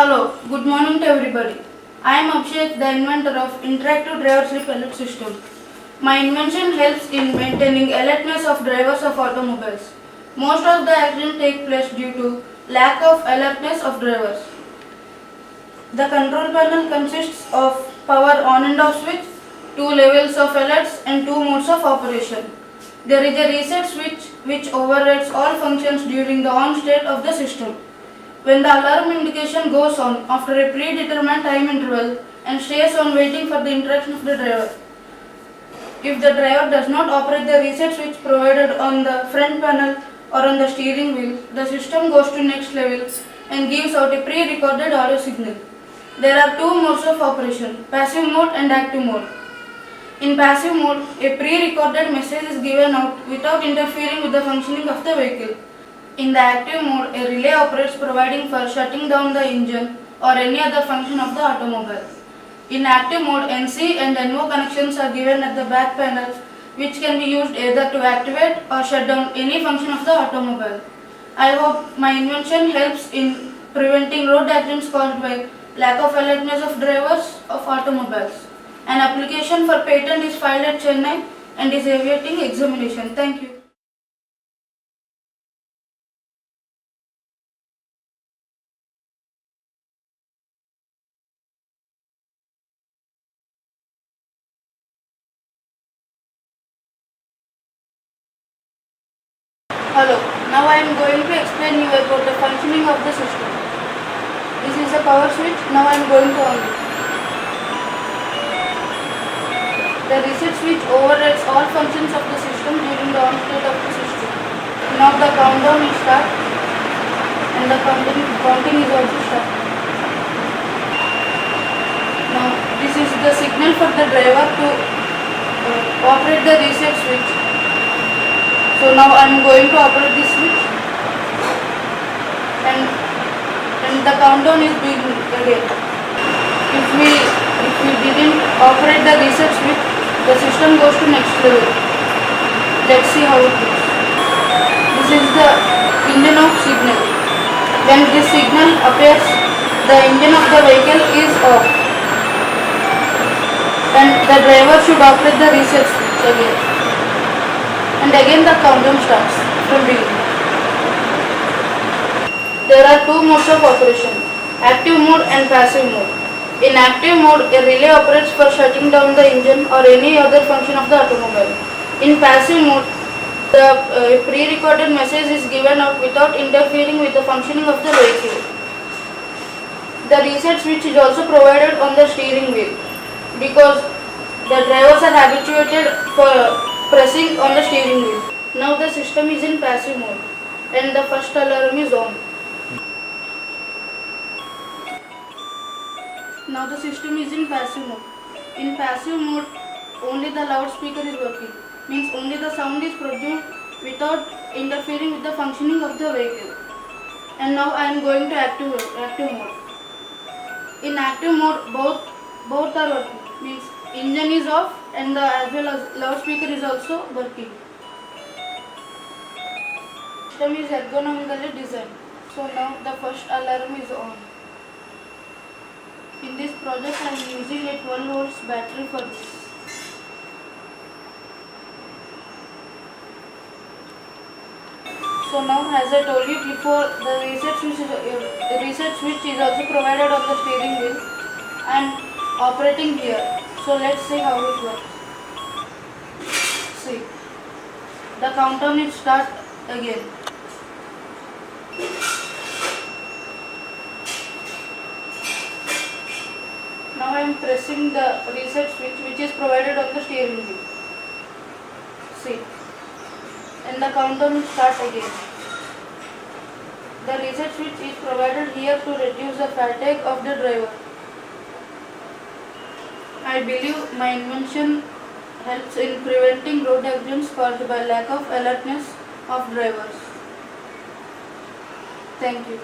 Hello, good morning to everybody. I am Abhishek, the inventor of Interactive Driver Sleep Alert System. My invention helps in maintaining alertness of drivers of automobiles. Most of the accidents take place due to lack of alertness of drivers. The control panel consists of power on and off switch, two levels of alerts and two modes of operation. There is a reset switch which overrides all functions during the on state of the system. When the alarm indication goes on after a predetermined time interval and stays on waiting for the interaction of the driver. If the driver does not operate the reset switch provided on the front panel or on the steering wheel, the system goes to next level and gives out a pre-recorded audio signal. There are two modes of operation, passive mode and active mode. In passive mode, a pre-recorded message is given out without interfering with the functioning of the vehicle. In the active mode, a relay operates providing for shutting down the engine or any other function of the automobile. In active mode, NC and NO connections are given at the back panel, which can be used either to activate or shut down any function of the automobile. I hope my invention helps in preventing road accidents caused by lack of alertness of drivers of automobiles. An application for patent is filed at Chennai and is awaiting examination. Thank you. Hello, now I am going to explain you about the functioning of the system. This is the power switch, now I am going to on it. The reset switch overrides all functions of the system during the on state of the system. Now the countdown will start and the counting is also started. Now this is the signal for the driver to operate the reset switch. So now I am going to operate this switch and the countdown is beginning again. If we didn't operate the reset switch, the system goes to next level. Let's see how it goes. This is the engine off signal. When this signal appears, the engine of the vehicle is off and the driver should operate the reset switch again. And again the countdown starts from beginning. There are two modes of operation, active mode and passive mode. In active mode, a relay operates for shutting down the engine or any other function of the automobile. In passive mode, the pre-recorded message is given out without interfering with the functioning of the vehicle. The reset switch is also provided on the steering wheel because the drivers are habituated for pressing on the steering wheel. Now the system is in passive mode and the first alarm is on. Now the system is in passive mode. In passive mode, only the loudspeaker is working. Means only the sound is produced without interfering with the functioning of the vehicle. And now I am going to active mode. In active mode, both are working. Means engine is off and as well as loudspeaker is also working. System is ergonomically designed. So now the first alarm is on. In this project I am using a 12 volts battery for this. So now, as I told you before, the reset switch is also provided on the steering wheel and operating here. So let's see how it works. See, the countdown will start again. Now I am pressing the reset switch which is provided on the steering wheel. See, and the countdown will start again. The reset switch is provided here to reduce the fatigue of the driver. I believe my invention helps in preventing road accidents caused by lack of alertness of drivers. Thank you.